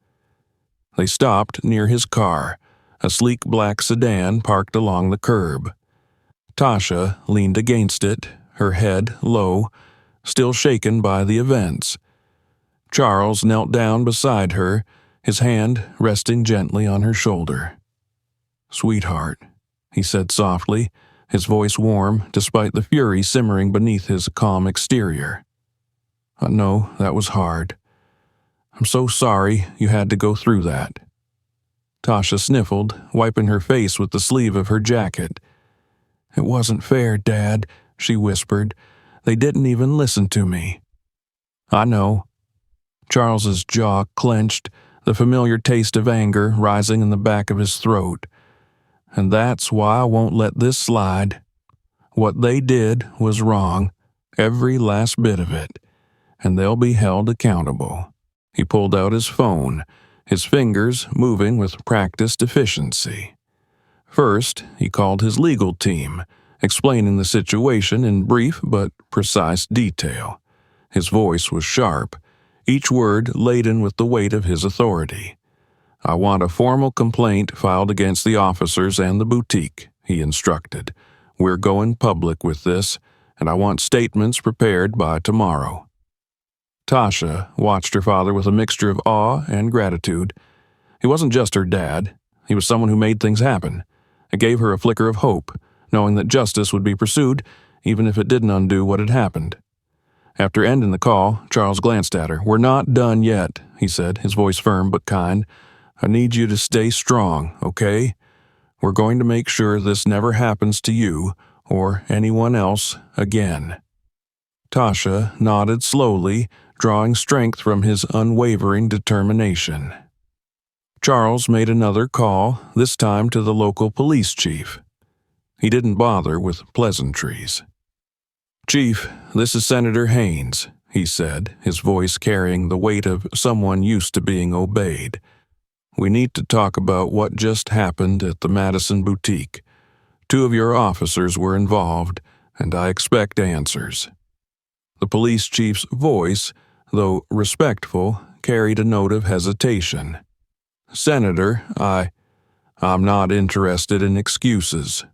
They stopped near his car, a sleek black sedan parked along the curb. Tasha leaned against it, her head low, still shaken by the events. Charles knelt down beside her, his hand resting gently on her shoulder. "Sweetheart," he said softly, his voice warm despite the fury simmering beneath his calm exterior. "I know that was hard. I'm so sorry you had to go through that." Tasha sniffled, wiping her face with the sleeve of her jacket. "It wasn't fair, Dad," she whispered. "They didn't even listen to me." "I know." Charles's jaw clenched, the familiar taste of anger rising in the back of his throat. "And that's why I won't let this slide. What they did was wrong, every last bit of it, and they'll be held accountable." He pulled out his phone, his fingers moving with practiced efficiency. First, he called his legal team, explaining the situation in brief but precise detail. His voice was sharp, each word laden with the weight of his authority. "I want a formal complaint filed against the officers and the boutique," he instructed. "We're going public with this, and I want statements prepared by tomorrow." Tasha watched her father with a mixture of awe and gratitude. He wasn't just her dad. He was someone who made things happen. It gave her a flicker of hope, knowing that justice would be pursued, even if it didn't undo what had happened. After ending the call, Charles glanced at her. "We're not done yet," he said, his voice firm but kind. "I need you to stay strong, okay? We're going to make sure this never happens to you or anyone else again." Tasha nodded slowly, drawing strength from his unwavering determination. Charles made another call, this time to the local police chief. He didn't bother with pleasantries. "Chief, this is Senator Haynes," he said, his voice carrying the weight of someone used to being obeyed. "We need to talk about what just happened at the Madison Boutique. 2 of your officers were involved, and I expect answers." The police chief's voice, though respectful, carried a note of hesitation. "Senator, I'm not interested in excuses."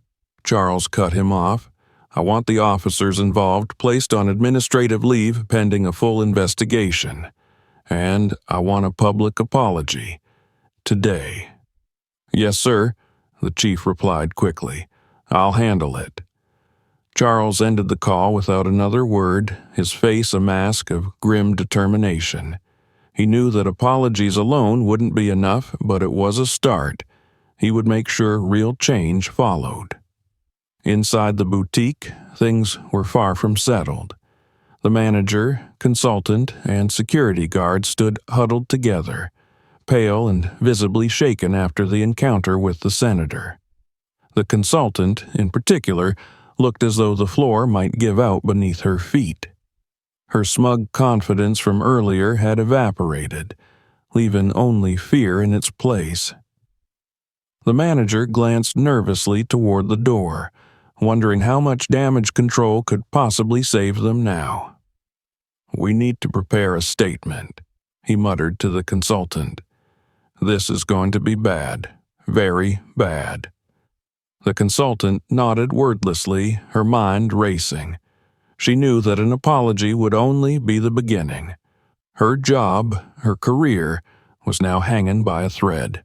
Charles cut him off. "I want the officers involved placed on administrative leave pending a full investigation. And I want a public apology. Today." "Yes, sir," the chief replied quickly. "I'll handle it." Charles ended the call without another word, his face a mask of grim determination. He knew that apologies alone wouldn't be enough, but it was a start. He would make sure real change followed. Inside the boutique, things were far from settled. The manager, consultant, and security guard stood huddled together, pale and visibly shaken after the encounter with the senator. The consultant, in particular, looked as though the floor might give out beneath her feet. Her smug confidence from earlier had evaporated, leaving only fear in its place. The manager glanced nervously toward the door, wondering how much damage control could possibly save them now. "We need to prepare a statement," he muttered to the consultant. "This is going to be bad, very bad." The consultant nodded wordlessly, her mind racing. She knew that an apology would only be the beginning. Her job, her career, was now hanging by a thread.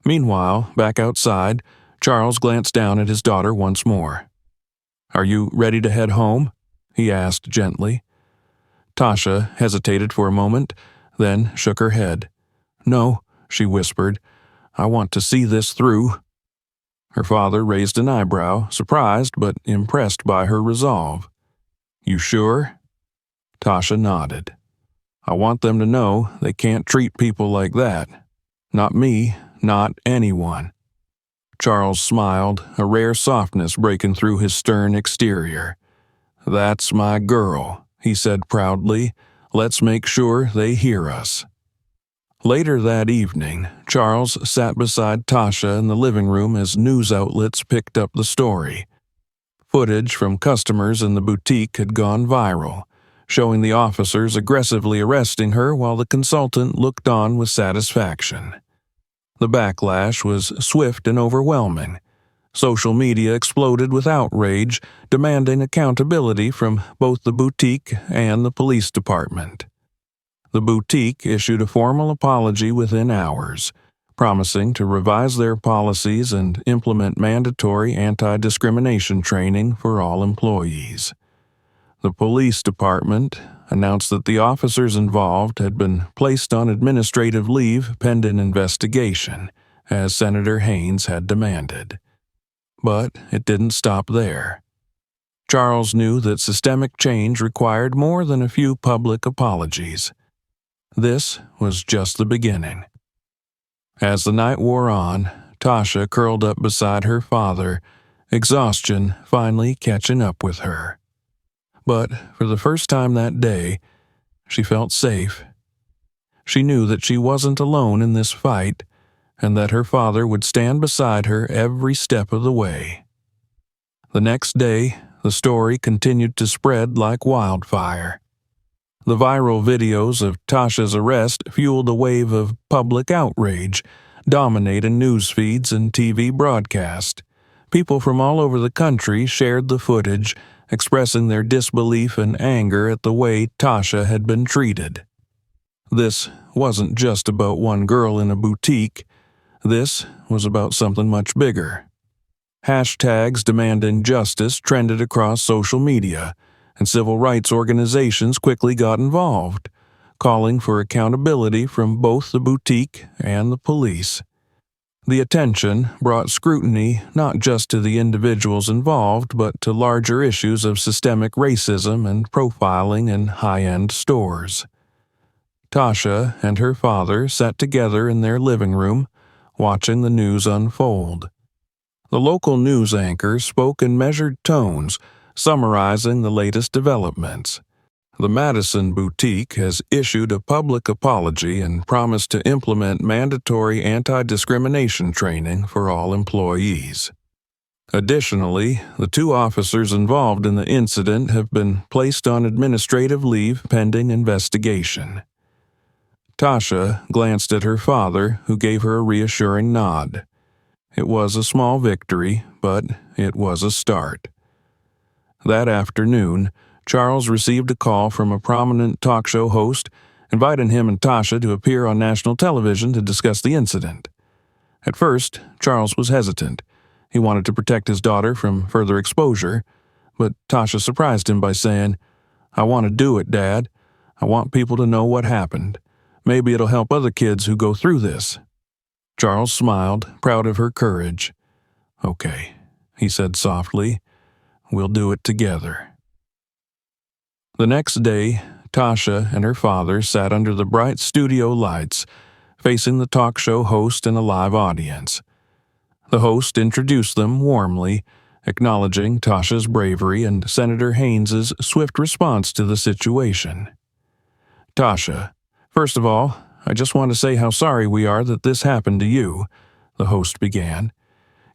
Meanwhile, back outside, Charles glanced down at his daughter once more. "Are you ready to head home?" he asked gently. Tasha hesitated for a moment, then shook her head. "No," she whispered. "I want to see this through." Her father raised an eyebrow, surprised but impressed by her resolve. "You sure?" Tasha nodded. "I want them to know they can't treat people like that. Not me, not anyone." Charles smiled, a rare softness breaking through his stern exterior. "That's my girl," he said proudly. "Let's make sure they hear us." Later that evening, Charles sat beside Tasha in the living room as news outlets picked up the story. Footage from customers in the boutique had gone viral, showing the officers aggressively arresting her while the consultant looked on with satisfaction. The backlash was swift and overwhelming. Social media exploded with outrage, demanding accountability from both the boutique and the police department. The boutique issued a formal apology within hours, promising to revise their policies and implement mandatory anti-discrimination training for all employees. The police department announced that the officers involved had been placed on administrative leave pending investigation, as Senator Haynes had demanded. But it didn't stop there. Charles knew that systemic change required more than a few public apologies. This was just the beginning. As the night wore on, Tasha curled up beside her father, exhaustion finally catching up with her. But for the first time that day, she felt safe. She knew that she wasn't alone in this fight, and that her father would stand beside her every step of the way. The next day, the story continued to spread like wildfire. The viral videos of Tasha's arrest fueled a wave of public outrage, dominating news feeds and TV broadcasts. People from all over the country shared the footage, expressing their disbelief and anger at the way Tasha had been treated. This wasn't just about one girl in a boutique. This was about something much bigger. Hashtags demanding justice trended across social media, and civil rights organizations quickly got involved, calling for accountability from both the boutique and the police. The attention brought scrutiny not just to the individuals involved, but to larger issues of systemic racism and profiling in high-end stores. Tasha and her father sat together in their living room, watching the news unfold. The local news anchor spoke in measured tones, summarizing the latest developments. The Madison Boutique has issued a public apology and promised to implement mandatory anti-discrimination training for all employees. Additionally, the 2 officers involved in the incident have been placed on administrative leave pending investigation. Tasha glanced at her father, who gave her a reassuring nod. It was a small victory, but it was a start. That afternoon, Charles received a call from a prominent talk show host, inviting him and Tasha to appear on national television to discuss the incident. At first, Charles was hesitant. He wanted to protect his daughter from further exposure, but Tasha surprised him by saying, "I want to do it, Dad. I want people to know what happened. Maybe it'll help other kids who go through this." Charles smiled, proud of her courage. "Okay," he said softly. "We'll do it together." The next day, Tasha and her father sat under the bright studio lights, facing the talk show host and a live audience. The host introduced them warmly, acknowledging Tasha's bravery and Senator Haynes's swift response to the situation. "Tasha, first of all, I just want to say how sorry we are that this happened to you," the host began.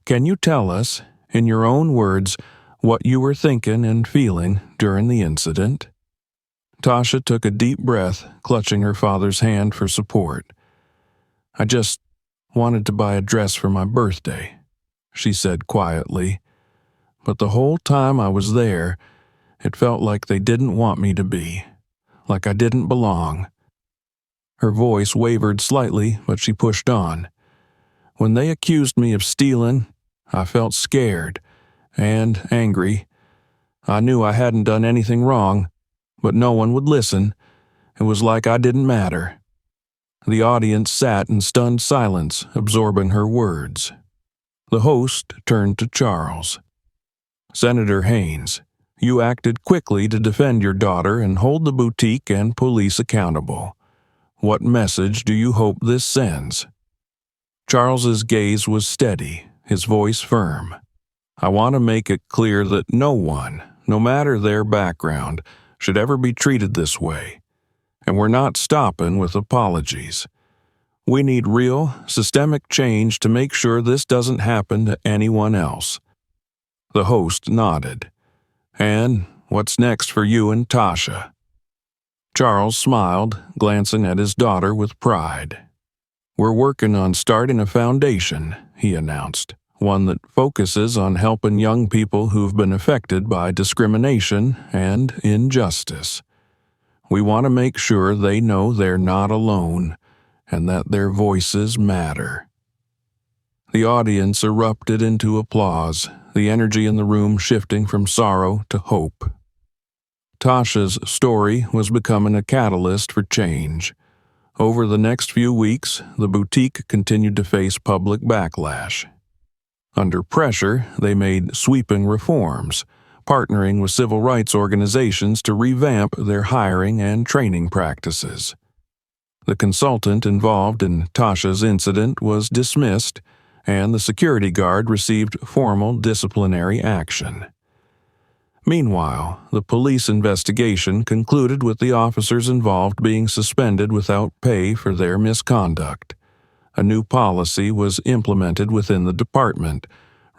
"Can you tell us, in your own words, what you were thinking and feeling during the incident?" Tasha took a deep breath, clutching her father's hand for support. "I just wanted to buy a dress for my birthday," she said quietly. "But the whole time I was there, it felt like they didn't want me to be, like I didn't belong." Her voice wavered slightly, but she pushed on. "When they accused me of stealing, I felt scared and angry. I knew I hadn't done anything wrong, but no one would listen. It was like I didn't matter." The audience sat in stunned silence, absorbing her words. The host turned to Charles. "Senator Haynes, you acted quickly to defend your daughter and hold the boutique and police accountable. What message do you hope this sends?" Charles's gaze was steady, his voice firm. "I want to make it clear that no one, no matter their background, should ever be treated this way. And we're not stopping with apologies. We need real, systemic change to make sure this doesn't happen to anyone else." The host nodded. "And what's next for you and Tasha?" Charles smiled, glancing at his daughter with pride. "We're working on starting a foundation," he announced, "one that focuses on helping young people who've been affected by discrimination and injustice. We want to make sure they know they're not alone and that their voices matter." The audience erupted into applause, the energy in the room shifting from sorrow to hope. Tasha's story was becoming a catalyst for change. Over the next few weeks, the boutique continued to face public backlash. Under pressure, they made sweeping reforms, partnering with civil rights organizations to revamp their hiring and training practices. The consultant involved in Tasha's incident was dismissed, and the security guard received formal disciplinary action. Meanwhile, the police investigation concluded with the officers involved being suspended without pay for their misconduct. A new policy was implemented within the department,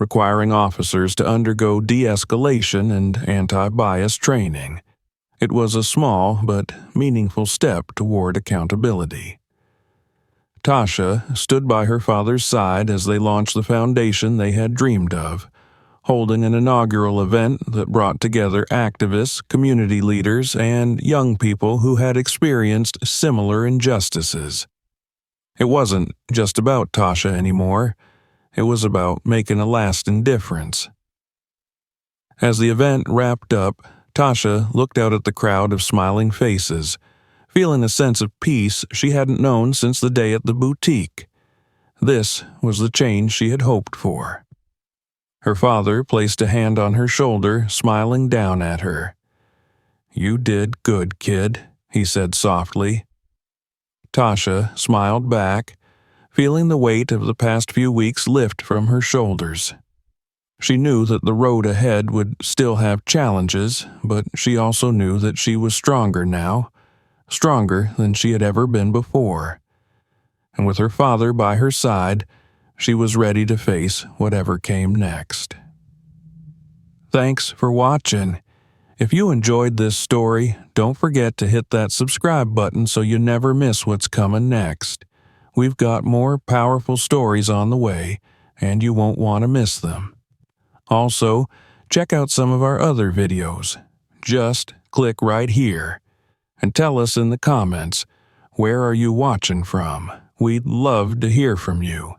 requiring officers to undergo de-escalation and anti-bias training. It was a small but meaningful step toward accountability. Tasha stood by her father's side as they launched the foundation they had dreamed of, holding an inaugural event that brought together activists, community leaders, and young people who had experienced similar injustices. It wasn't just about Tasha anymore. It was about making a lasting difference. As the event wrapped up, Tasha looked out at the crowd of smiling faces, feeling a sense of peace she hadn't known since the day at the boutique. This was the change she had hoped for. Her father placed a hand on her shoulder, smiling down at her. "You did good, kid," he said softly. Tasha smiled back, feeling the weight of the past few weeks lift from her shoulders. She knew that the road ahead would still have challenges, but she also knew that she was stronger now, stronger than she had ever been before. And with her father by her side, she was ready to face whatever came next. Thanks for watching. If you enjoyed this story, don't forget to hit that subscribe button so you never miss what's coming next. We've got more powerful stories on the way, and you won't want to miss them. Also, check out some of our other videos. Just click right here and tell us in the comments, where are you watching from? We'd love to hear from you.